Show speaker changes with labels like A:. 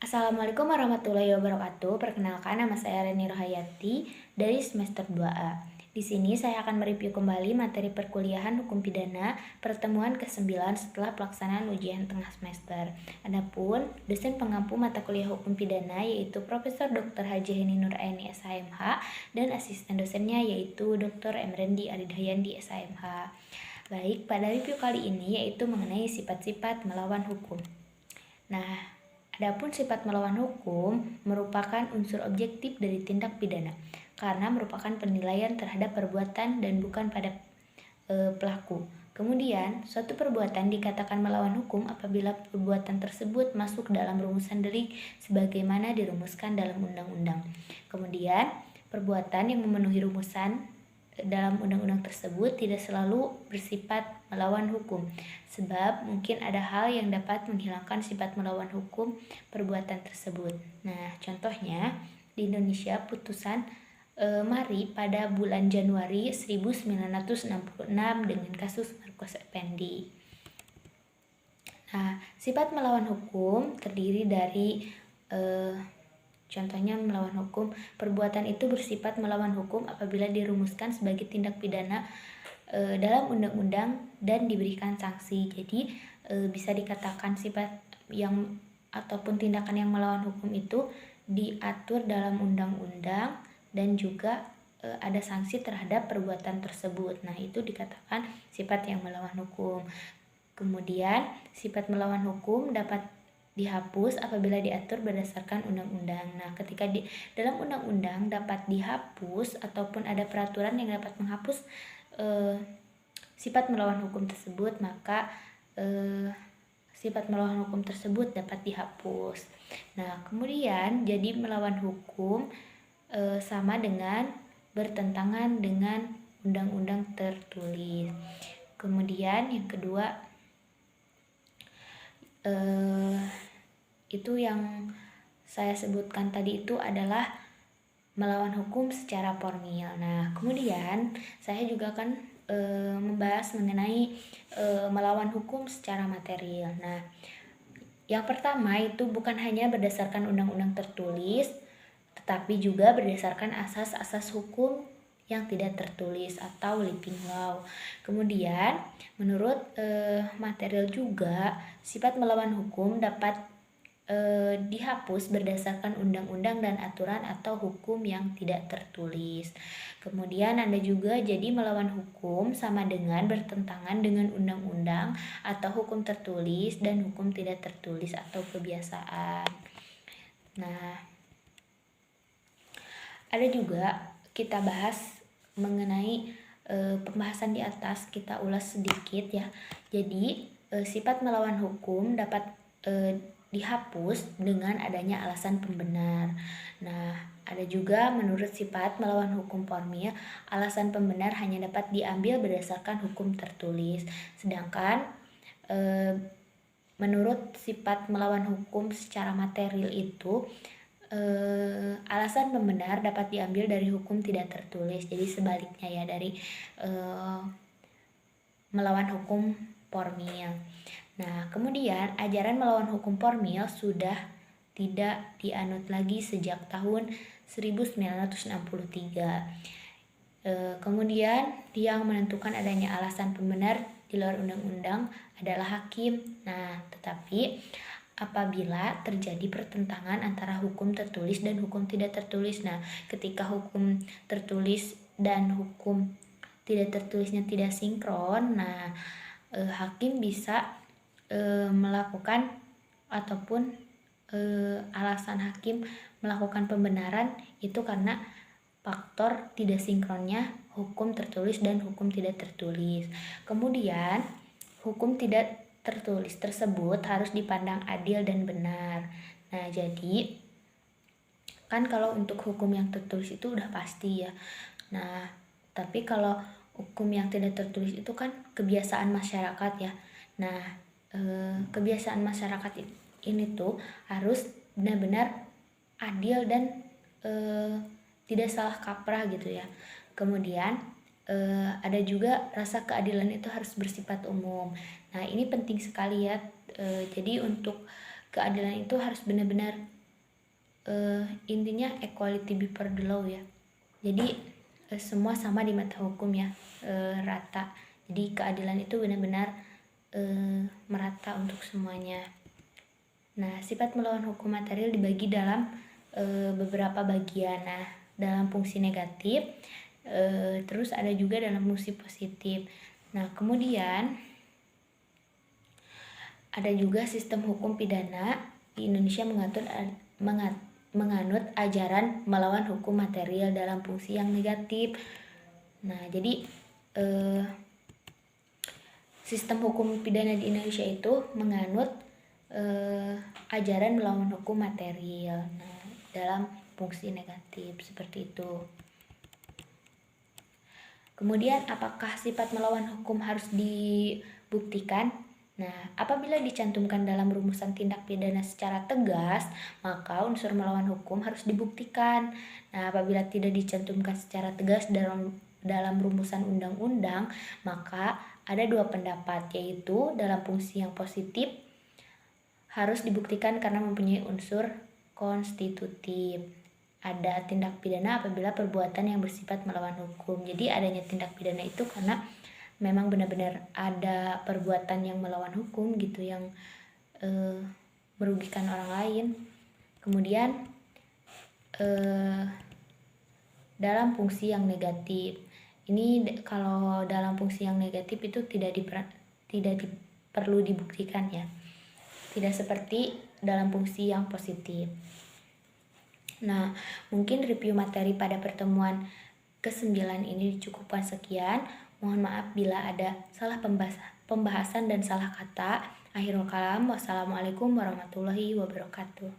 A: Assalamualaikum warahmatullahi wabarakatuh. Perkenalkan, nama saya Reni Rohayati dari semester 2A. Di sini saya akan mereview kembali materi perkuliahan hukum pidana pertemuan ke-9 setelah pelaksanaan ujian tengah semester. Adapun dosen pengampu mata kuliah hukum pidana yaitu Profesor Dr. Haji Heni Nuraini SHMH dan asisten dosennya yaitu Dr. Emrendi Aridayandi SHMH. Baik, pada review kali ini yaitu mengenai sifat-sifat melawan hukum. Nah, adapun sifat melawan hukum merupakan unsur objektif dari tindak pidana karena merupakan penilaian terhadap perbuatan dan bukan pada pelaku. Kemudian, suatu perbuatan dikatakan melawan hukum apabila perbuatan tersebut masuk dalam rumusan delik sebagaimana dirumuskan dalam undang-undang. Kemudian, perbuatan yang memenuhi rumusan dalam undang-undang tersebut tidak selalu bersifat melawan hukum, sebab mungkin ada hal yang dapat menghilangkan sifat melawan hukum perbuatan tersebut. Nah, contohnya di Indonesia putusan Mari pada bulan Januari 1966 dengan kasus Marcos Effendi. Nah, sifat melawan hukum terdiri dari contohnya melawan hukum, perbuatan itu bersifat melawan hukum apabila dirumuskan sebagai tindak pidana dalam undang-undang dan diberikan sanksi. Jadi bisa dikatakan sifat yang ataupun tindakan yang melawan hukum itu diatur dalam undang-undang dan juga ada sanksi terhadap perbuatan tersebut. Nah, itu dikatakan sifat yang melawan hukum. Kemudian, sifat melawan hukum dapat dihapus apabila diatur berdasarkan undang-undang. Nah, ketika di dalam undang-undang dapat dihapus ataupun ada peraturan yang dapat menghapus sifat melawan hukum tersebut, maka sifat melawan hukum tersebut dapat dihapus. Nah, kemudian jadi melawan hukum sama dengan bertentangan dengan undang-undang tertulis. Kemudian yang kedua itu yang saya sebutkan tadi itu adalah melawan hukum secara formil. Nah, kemudian saya juga akan membahas mengenai melawan hukum secara material. Nah, yang pertama itu bukan hanya berdasarkan undang-undang tertulis, tetapi juga berdasarkan asas-asas hukum yang tidak tertulis atau living law. Kemudian, menurut material juga, sifat melawan hukum dapat dihapus berdasarkan undang-undang dan aturan atau hukum yang tidak tertulis. Kemudian ada juga jadi melawan hukum sama dengan bertentangan dengan undang-undang atau hukum tertulis dan hukum tidak tertulis atau kebiasaan. Nah, ada juga kita bahas mengenai pembahasan di atas, kita ulas sedikit ya. Jadi sifat melawan hukum dapat dihapus dengan adanya alasan pembenar. Nah, ada juga menurut sifat melawan hukum formil, alasan pembenar hanya dapat diambil berdasarkan hukum tertulis. Sedangkan menurut sifat melawan hukum secara material itu alasan pembenar dapat diambil dari hukum tidak tertulis. Jadi sebaliknya ya dari melawan hukum formil. Nah, kemudian ajaran melawan hukum formil sudah tidak dianut lagi sejak tahun 1963. Kemudian yang menentukan adanya alasan pembenar di luar undang-undang adalah hakim. Nah, tetapi apabila terjadi pertentangan antara hukum tertulis dan hukum tidak tertulis. Nah, ketika hukum tertulis dan hukum tidak tertulisnya tidak sinkron, nah hakim bisa melakukan ataupun alasan hakim melakukan pembenaran itu karena faktor tidak sinkronnya hukum tertulis dan hukum tidak tertulis. Kemudian hukum tidak tertulis tersebut harus dipandang adil dan benar. Nah, jadi kan kalau untuk hukum yang tertulis itu udah pasti ya. Nah, tapi kalau hukum yang tidak tertulis itu kan kebiasaan masyarakat ya. Nah, kebiasaan masyarakat ini tuh harus benar-benar adil dan tidak salah kaprah gitu ya. Kemudian ada juga rasa keadilan itu harus bersifat umum. Nah, ini penting sekali ya. Jadi untuk keadilan itu harus benar-benar intinya equality before the law ya. Jadi semua sama di mata hukum ya, rata. Jadi keadilan itu benar-benar merata untuk semuanya. Nah, sifat melawan hukum material dibagi dalam beberapa bagian. Nah, dalam fungsi negatif, terus ada juga dalam fungsi positif. Nah, kemudian ada juga sistem hukum pidana di Indonesia menganut ajaran melawan hukum material dalam fungsi yang negatif. Nah, jadi sistem hukum pidana di Indonesia itu menganut ajaran melawan hukum material. Nah, dalam fungsi negatif seperti itu. Kemudian, apakah sifat melawan hukum harus dibuktikan? Nah, apabila dicantumkan dalam rumusan tindak pidana secara tegas, maka unsur melawan hukum harus dibuktikan. Nah, apabila tidak dicantumkan secara tegas dalam rumusan undang-undang, maka ada dua pendapat, yaitu dalam fungsi yang positif harus dibuktikan karena mempunyai unsur konstitutif. Ada tindak pidana apabila perbuatan yang bersifat melawan hukum. Jadi adanya tindak pidana itu karena memang benar-benar ada perbuatan yang melawan hukum gitu, yang merugikan orang lain. Kemudian dalam fungsi yang negatif, ini kalau dalam fungsi yang negatif itu tidak perlu dibuktikan ya, tidak seperti dalam fungsi yang positif. Nah, mungkin review materi pada pertemuan ke-9 ini dicukupkan sekian. Mohon maaf bila ada salah pembahasan dan salah kata. Akhirul kalam, wassalamualaikum warahmatullahi wabarakatuh.